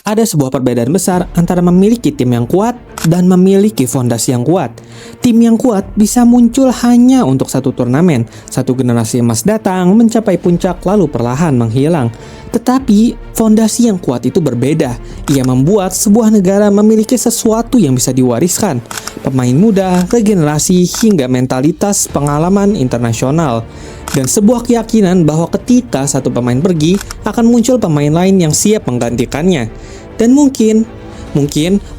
Ada sebuah perbedaan besar antara memiliki tim yang kuat dan memiliki fondasi yang kuat. Tim yang kuat bisa muncul hanya untuk satu turnamen, satu generasi emas datang, mencapai puncak lalu perlahan menghilang. Tetapi fondasi yang kuat itu berbeda. Ia membuat sebuah negara memiliki sesuatu yang bisa diwariskan. Pemain muda, regenerasi, hingga mentalitas pengalaman internasional. Dan sebuah keyakinan bahwa ketika satu pemain pergi, akan muncul pemain lain yang siap menggantikannya. Dan mungkin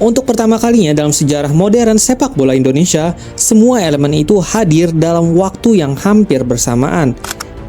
untuk pertama kalinya dalam sejarah modern sepak bola Indonesia, semua elemen itu hadir dalam waktu yang hampir bersamaan.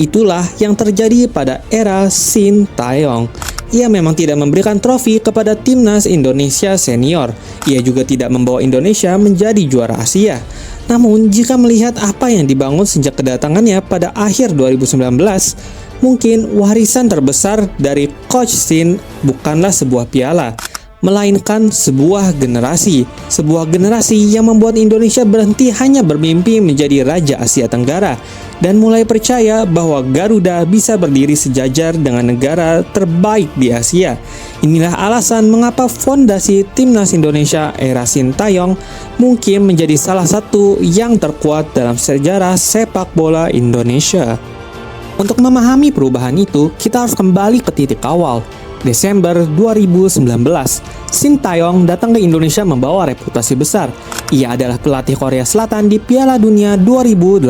Itulah yang terjadi pada era Sintayong. Ia memang tidak memberikan trofi kepada timnas Indonesia senior. Ia juga tidak membawa Indonesia menjadi juara Asia. Namun, jika melihat apa yang dibangun sejak kedatangannya pada akhir 2019, mungkin warisan terbesar dari Coach Sin bukanlah sebuah piala, melainkan sebuah generasi. Sebuah generasi yang membuat Indonesia berhenti hanya bermimpi menjadi Raja Asia Tenggara dan mulai percaya bahwa Garuda bisa berdiri sejajar dengan negara terbaik di Asia. Inilah alasan mengapa fondasi Timnas Indonesia era Sintayong mungkin menjadi salah satu yang terkuat dalam sejarah sepak bola Indonesia. Untuk memahami perubahan itu, kita harus kembali ke titik awal. Desember 2019, Sintayong datang ke Indonesia membawa reputasi besar. Ia adalah pelatih Korea Selatan di Piala Dunia 2018.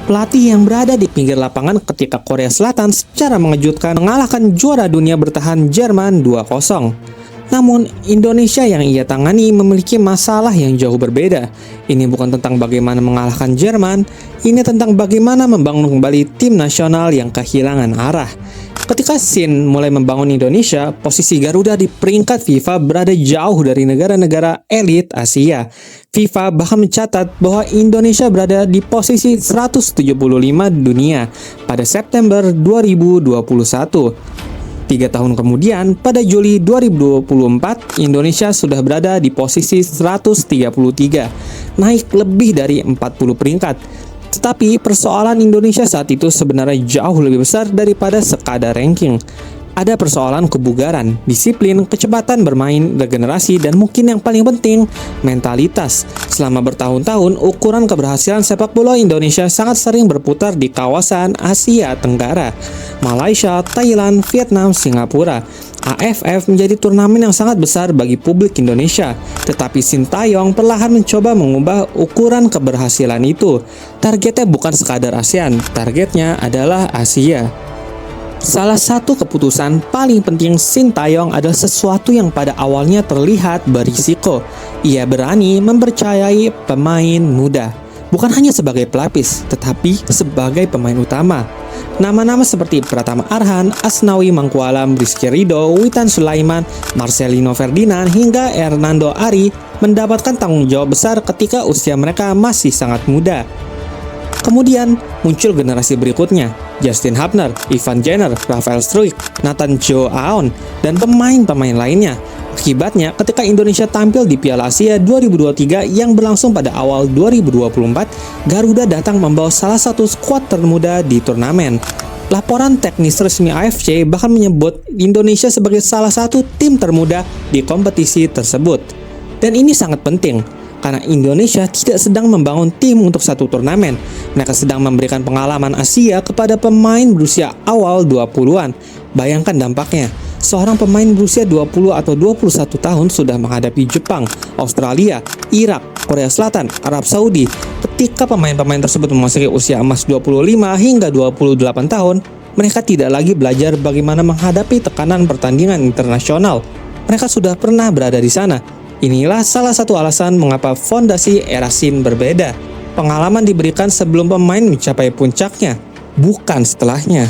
Pelatih yang berada di pinggir lapangan ketika Korea Selatan secara mengejutkan mengalahkan juara dunia bertahan Jerman 2-0. Namun, Indonesia yang ia tangani memiliki masalah yang jauh berbeda. Ini bukan tentang bagaimana mengalahkan Jerman, ini tentang bagaimana membangun kembali tim nasional yang kehilangan arah. Ketika Sin mulai membangun Indonesia, posisi Garuda di peringkat FIFA berada jauh dari negara-negara elit Asia. FIFA bahkan mencatat bahwa Indonesia berada di posisi 175 dunia pada September 2021. 3 tahun kemudian, pada Juli 2024, Indonesia sudah berada di posisi 133, naik lebih dari 40 peringkat. Tetapi persoalan Indonesia saat itu sebenarnya jauh lebih besar daripada sekadar ranking. Ada persoalan kebugaran, disiplin, kecepatan bermain, regenerasi, dan mungkin yang paling penting, mentalitas. Selama bertahun-tahun, ukuran keberhasilan sepak bola Indonesia sangat sering berputar di kawasan Asia Tenggara. Malaysia, Thailand, Vietnam, Singapura. AFF menjadi turnamen yang sangat besar bagi publik Indonesia. Tetapi Sintayong perlahan mencoba mengubah ukuran keberhasilan itu. Targetnya bukan sekadar ASEAN, targetnya adalah Asia. Salah satu keputusan paling penting Sintayong adalah sesuatu yang pada awalnya terlihat berisiko. Ia berani mempercayai pemain muda, bukan hanya sebagai pelapis, tetapi sebagai pemain utama. Nama-nama seperti Pratama Arhan, Asnawi Mangkualam, Rizky Ridho, Witan Sulaiman, Marcelino Ferdinand, hingga Hernando Ari mendapatkan tanggung jawab besar ketika usia mereka masih sangat muda. Kemudian muncul generasi berikutnya, Justin Hubner, Ivan Jenner, Rafael Struijk, Nathan Joe Aon, dan pemain-pemain lainnya. Akibatnya, ketika Indonesia tampil di Piala Asia 2023 yang berlangsung pada awal 2024, Garuda datang membawa salah satu skuad termuda di turnamen. Laporan teknis resmi AFC bahkan menyebut Indonesia sebagai salah satu tim termuda di kompetisi tersebut. Dan ini sangat penting, karena Indonesia tidak sedang membangun tim untuk satu turnamen. Mereka sedang memberikan pengalaman Asia kepada pemain berusia awal 20-an. Bayangkan dampaknya. Seorang pemain berusia 20 atau 21 tahun sudah menghadapi Jepang, Australia, Irak, Korea Selatan, Arab Saudi. Ketika pemain-pemain tersebut memasuki usia emas 25 hingga 28 tahun, mereka tidak lagi belajar bagaimana menghadapi tekanan pertandingan internasional. Mereka sudah pernah berada di sana. Inilah salah satu alasan mengapa fondasi era Sin berbeda. Pengalaman diberikan sebelum pemain mencapai puncaknya, bukan setelahnya.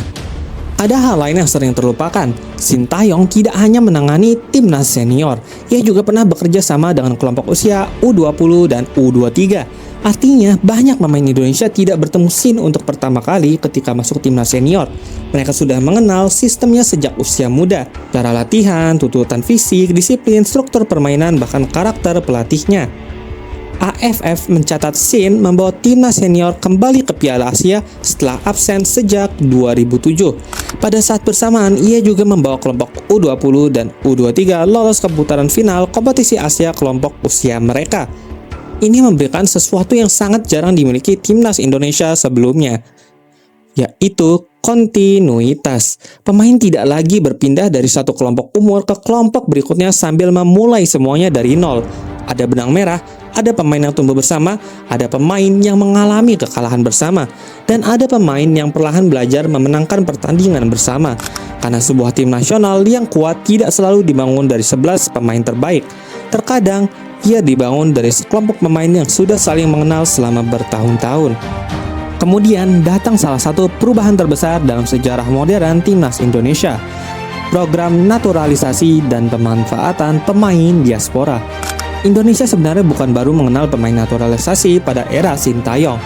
Ada hal lain yang sering terlupakan. Sintayong tidak hanya menangani timnas senior, ia juga pernah bekerja sama dengan kelompok usia U20 dan U23. Artinya, banyak pemain Indonesia tidak bertemu Sin untuk pertama kali ketika masuk timnas senior. Mereka sudah mengenal sistemnya sejak usia muda, cara latihan, tuntutan fisik, disiplin, struktur permainan, bahkan karakter pelatihnya. AFF mencatat Shin membawa timnas senior kembali ke Piala Asia setelah absen sejak 2007. Pada saat bersamaan, ia juga membawa kelompok U20 dan U23 lolos ke putaran final kompetisi Asia kelompok usia mereka. Ini memberikan sesuatu yang sangat jarang dimiliki timnas Indonesia sebelumnya, yaitu kontinuitas. Pemain tidak lagi berpindah dari satu kelompok umur ke kelompok berikutnya sambil memulai semuanya dari nol. Ada benang merah, ada pemain yang tumbuh bersama, ada pemain yang mengalami kekalahan bersama, dan ada pemain yang perlahan belajar memenangkan pertandingan bersama. Karena sebuah tim nasional yang kuat tidak selalu dibangun dari 11 pemain terbaik. Terkadang, ia dibangun dari sekelompok pemain yang sudah saling mengenal selama bertahun-tahun. Kemudian datang salah satu perubahan terbesar dalam sejarah modern timnas Indonesia, program naturalisasi dan pemanfaatan pemain diaspora. Indonesia sebenarnya bukan baru mengenal pemain naturalisasi pada era Sintayong.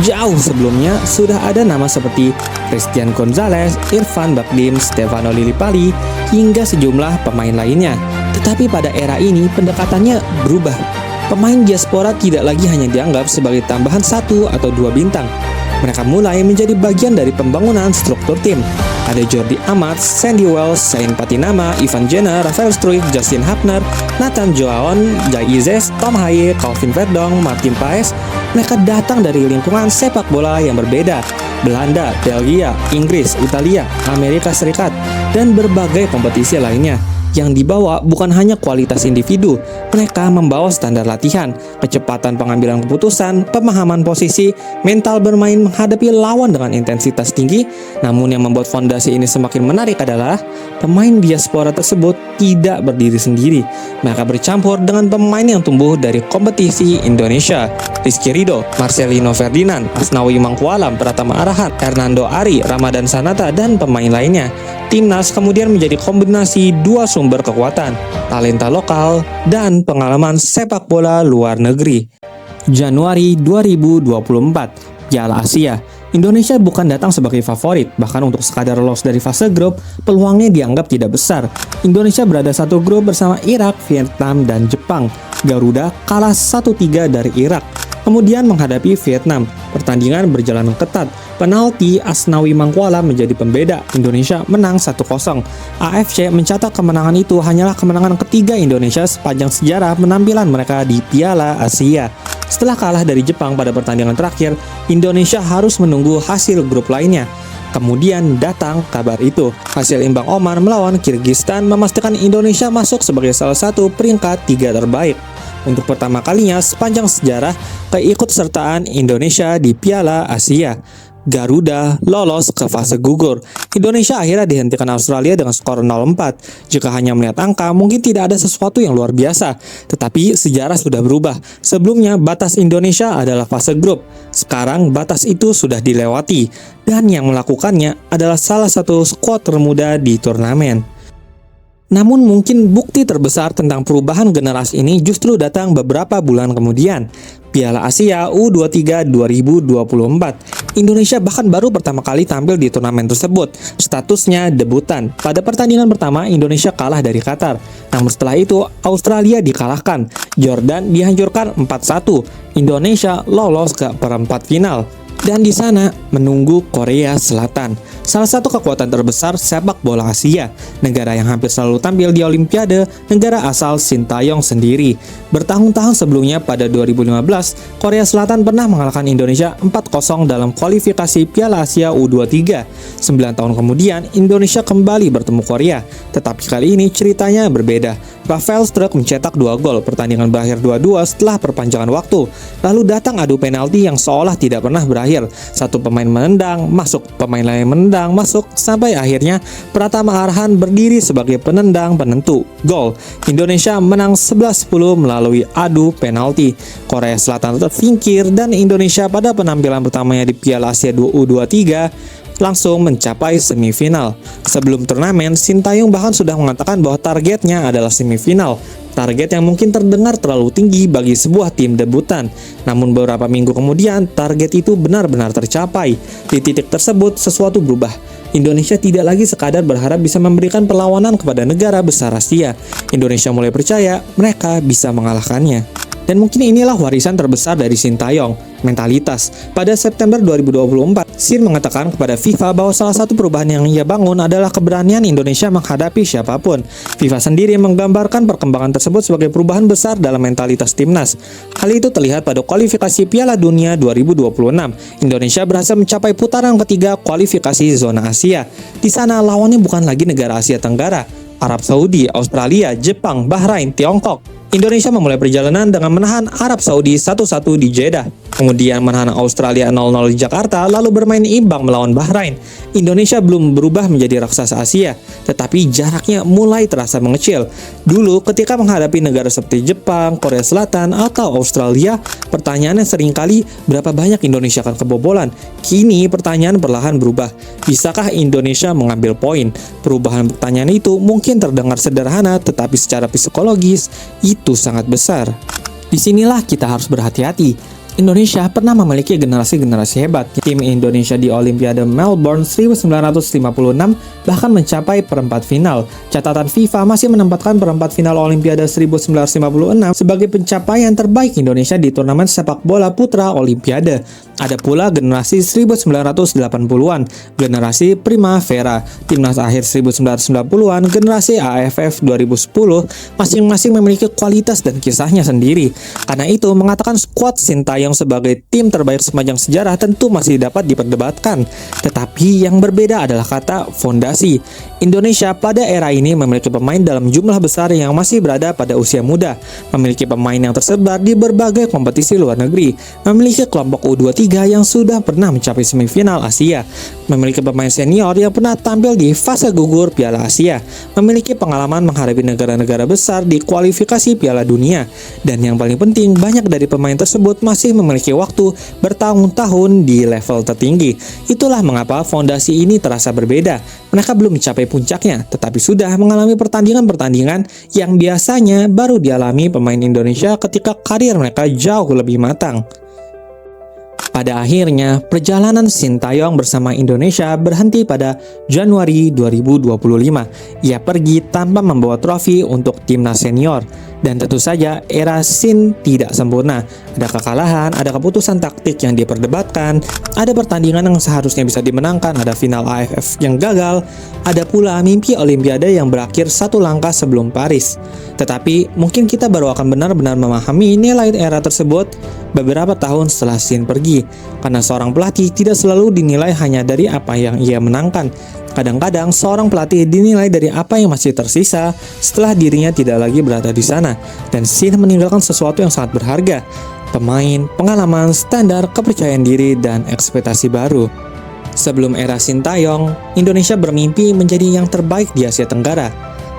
Jauh sebelumnya sudah ada nama seperti Christian Gonzalez, Irfan Bahdim, Stefano Lillipali, hingga sejumlah pemain lainnya. Tetapi pada era ini pendekatannya berubah. Pemain diaspora tidak lagi hanya dianggap sebagai tambahan 1 atau 2 bintang. Mereka mulai menjadi bagian dari pembangunan struktur tim. Ada Jordi Amat, Sandy Wells, Zain Patinama, Ivan Jenner, Rafael Struijk, Justin Hapner, Nathan Joaon, Jai Izes, Tom Haye, Calvin Verdong, Martin Paes. Mereka datang dari lingkungan sepak bola yang berbeda. Belanda, Belgia, Inggris, Italia, Amerika Serikat, dan berbagai kompetisi lainnya. Yang dibawa bukan hanya kualitas individu, mereka membawa standar latihan, kecepatan pengambilan keputusan, pemahaman posisi, mental bermain menghadapi lawan dengan intensitas tinggi. Namun yang membuat fondasi ini semakin menarik adalah pemain diaspora tersebut tidak berdiri sendiri. Mereka bercampur dengan pemain yang tumbuh dari kompetisi Indonesia. Rizky Ridho, Marcelino Ferdinand, Asnawi Mangkualam, Pratama Arahat, Hernando Ari, Ramadan Sanata, dan pemain lainnya. Timnas kemudian menjadi kombinasi dua sumber kekuatan, talenta lokal dan pengalaman sepak bola luar negeri. Januari 2024, Piala Asia. Indonesia bukan datang sebagai favorit, bahkan untuk sekadar lolos dari fase grup, peluangnya dianggap tidak besar. Indonesia berada satu grup bersama Irak, Vietnam, dan Jepang. Garuda kalah 1-3 dari Irak, kemudian menghadapi Vietnam. Pertandingan berjalan ketat. Penalti Asnawi Mangkualam menjadi pembeda. Indonesia menang 1-0. AFC mencatat kemenangan itu hanyalah kemenangan ketiga Indonesia sepanjang sejarah penampilan mereka di Piala Asia. Setelah kalah dari Jepang pada pertandingan terakhir, Indonesia harus menunggu hasil grup lainnya. Kemudian datang kabar itu. Hasil imbang Oman melawan Kirgistan memastikan Indonesia masuk sebagai salah satu peringkat 3 terbaik. Untuk pertama kalinya sepanjang sejarah keikutsertaan Indonesia di Piala Asia, Garuda lolos ke fase gugur. Indonesia akhirnya dihentikan Australia dengan skor 0-4. Jika hanya melihat angka, mungkin tidak ada sesuatu yang luar biasa. Tetapi sejarah sudah berubah. Sebelumnya batas Indonesia adalah fase grup. Sekarang batas itu sudah dilewati. Dan yang melakukannya adalah salah satu skuad termuda di turnamen. Namun mungkin bukti terbesar tentang perubahan generasi ini justru datang beberapa bulan kemudian. Piala Asia U23 2024. Indonesia bahkan baru pertama kali tampil di turnamen tersebut. Statusnya debutan. Pada pertandingan pertama, Indonesia kalah dari Qatar. Namun setelah itu, Australia dikalahkan. Jordan dihancurkan 4-1. Indonesia lolos ke perempat final. Dan di sana menunggu Korea Selatan, salah satu kekuatan terbesar sepak bola Asia, negara yang hampir selalu tampil di Olimpiade, negara asal Sintayong sendiri. Bertahun-tahun sebelumnya pada 2015, Korea Selatan pernah mengalahkan Indonesia 4-0 dalam kualifikasi Piala Asia U23. 9 tahun kemudian, Indonesia kembali bertemu Korea, tetapi kali ini ceritanya berbeda. Rafael Struijk mencetak 2 gol, pertandingan berakhir 2-2 setelah perpanjangan waktu. Lalu datang adu penalti yang seolah tidak pernah berakhir. Satu pemain menendang, masuk, pemain lain menendang, masuk, sampai akhirnya Pratama Arhan berdiri sebagai penendang penentu. Gol. Indonesia menang 11-10 melalui adu penalti. Korea Selatan tersingkir dan Indonesia pada penampilan pertamanya di Piala Asia U23 langsung mencapai semifinal. Sebelum turnamen, Sintayong bahkan sudah mengatakan bahwa targetnya adalah semifinal. Target yang mungkin terdengar terlalu tinggi bagi sebuah tim debutan. Namun beberapa minggu kemudian, target itu benar-benar tercapai. Di titik tersebut, sesuatu berubah. Indonesia tidak lagi sekadar berharap bisa memberikan perlawanan kepada negara besar Asia. Indonesia mulai percaya mereka bisa mengalahkannya. Dan mungkin inilah warisan terbesar dari Sintayong, mentalitas. Pada September 2024, Sin mengatakan kepada FIFA bahwa salah satu perubahan yang ia bangun adalah keberanian Indonesia menghadapi siapapun. FIFA sendiri menggambarkan perkembangan tersebut sebagai perubahan besar dalam mentalitas timnas. Hal itu terlihat pada kualifikasi Piala Dunia 2026. Indonesia berhasil mencapai putaran ketiga kualifikasi zona Asia. Di sana lawannya bukan lagi negara Asia Tenggara, Arab Saudi, Australia, Jepang, Bahrain, Tiongkok. Indonesia memulai perjalanan dengan menahan Arab Saudi 1-1 di Jeddah, kemudian menahan Australia 0-0 di Jakarta, lalu bermain imbang melawan Bahrain. Indonesia belum berubah menjadi raksasa Asia, tetapi jaraknya mulai terasa mengecil. Dulu ketika menghadapi negara seperti Jepang, Korea Selatan, atau Australia, pertanyaannya seringkali berapa banyak Indonesia akan kebobolan. Kini pertanyaan perlahan berubah. Bisakah Indonesia mengambil poin? Perubahan pertanyaan itu mungkin terdengar sederhana, tetapi secara psikologis itu sangat besar. Disinilah kita harus berhati-hati. Indonesia pernah memiliki generasi-generasi hebat. Tim Indonesia di Olimpiade Melbourne 1956 bahkan mencapai perempat final. Catatan FIFA masih menempatkan perempat final Olimpiade 1956 sebagai pencapaian terbaik Indonesia di turnamen sepak bola putra Olimpiade. Ada pula generasi 1980-an, generasi Primavera, timnas akhir 1990-an, generasi AFF 2010, masing-masing memiliki kualitas dan kisahnya sendiri. Karena itu, mengatakan skuad Sintayong sebagai tim terbaik sepanjang sejarah tentu masih dapat diperdebatkan. Tetapi yang berbeda adalah kata fondasi. Indonesia pada era ini memiliki pemain dalam jumlah besar yang masih berada pada usia muda, memiliki pemain yang tersebar di berbagai kompetisi luar negeri, memiliki kelompok U23 yang sudah pernah mencapai semifinal Asia, memiliki pemain senior yang pernah tampil di fase gugur Piala Asia, memiliki pengalaman menghadapi negara-negara besar di kualifikasi Piala Dunia, dan yang paling penting banyak dari pemain tersebut masih memiliki waktu bertahun-tahun di level tertinggi. Itulah mengapa fondasi ini terasa berbeda. Mereka belum mencapai puncaknya, tetapi sudah mengalami pertandingan-pertandingan yang biasanya baru dialami pemain Indonesia ketika karir mereka jauh lebih matang. Pada akhirnya, perjalanan Sintayong bersama Indonesia berhenti pada Januari 2025. Ia pergi tanpa membawa trofi untuk timnas senior. Dan tentu saja, era Sin tidak sempurna. Ada kekalahan, ada keputusan taktik yang diperdebatkan, ada pertandingan yang seharusnya bisa dimenangkan, ada final AFF yang gagal, ada pula mimpi Olimpiade yang berakhir satu langkah sebelum Paris. Tetapi, mungkin kita baru akan benar-benar memahami nilai era tersebut beberapa tahun setelah Sin pergi. Karena seorang pelatih tidak selalu dinilai hanya dari apa yang ia menangkan. Kadang-kadang seorang pelatih dinilai dari apa yang masih tersisa setelah dirinya tidak lagi berada di sana. Dan Sin meninggalkan sesuatu yang sangat berharga. Pemain, pengalaman, standar, kepercayaan diri, dan ekspektasi baru. Sebelum era Sintayong, Indonesia bermimpi menjadi yang terbaik di Asia Tenggara.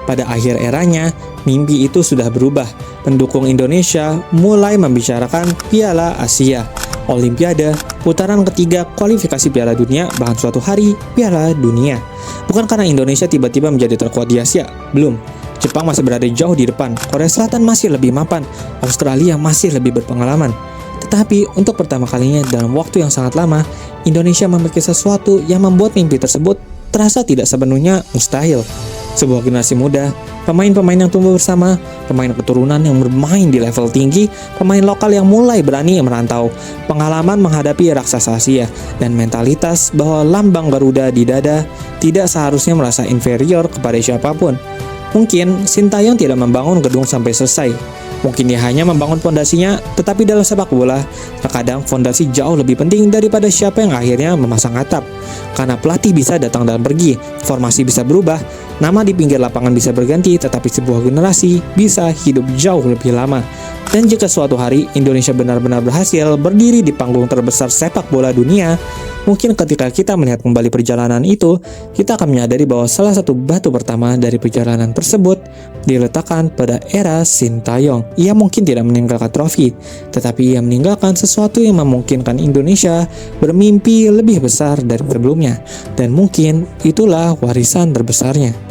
Pada akhir eranya, mimpi itu sudah berubah. Pendukung Indonesia mulai membicarakan Piala Asia, Olimpiade, putaran ketiga kualifikasi Piala Dunia, bahkan suatu hari Piala Dunia. Bukan karena Indonesia tiba-tiba menjadi terkuat di Asia, belum. Jepang masih berada jauh di depan, Korea Selatan masih lebih mapan, Australia masih lebih berpengalaman. Tetapi untuk pertama kalinya dalam waktu yang sangat lama, Indonesia memiliki sesuatu yang membuat mimpi tersebut terasa tidak sepenuhnya mustahil. Sebuah generasi muda, pemain-pemain yang tumbuh bersama, pemain keturunan yang bermain di level tinggi, pemain lokal yang mulai berani merantau, pengalaman menghadapi raksasa Asia, dan mentalitas bahwa lambang Garuda di dada tidak seharusnya merasa inferior kepada siapapun. Mungkin Sintayong tidak membangun gedung sampai selesai. Mungkin dia hanya membangun fondasinya, tetapi dalam sepak bola, terkadang fondasi jauh lebih penting daripada siapa yang akhirnya memasang atap. Karena pelatih bisa datang dan pergi, formasi bisa berubah, nama di pinggir lapangan bisa berganti, tetapi sebuah generasi bisa hidup jauh lebih lama. Dan jika suatu hari Indonesia benar-benar berhasil berdiri di panggung terbesar sepak bola dunia, mungkin ketika kita melihat kembali perjalanan itu, kita akan menyadari bahwa salah satu batu pertama dari perjalanan tersebut diletakkan pada era Sintayong. Ia mungkin tidak meninggalkan trofi, tetapi ia meninggalkan sesuatu yang memungkinkan Indonesia bermimpi lebih besar dari sebelumnya. Dan mungkin itulah warisan terbesarnya.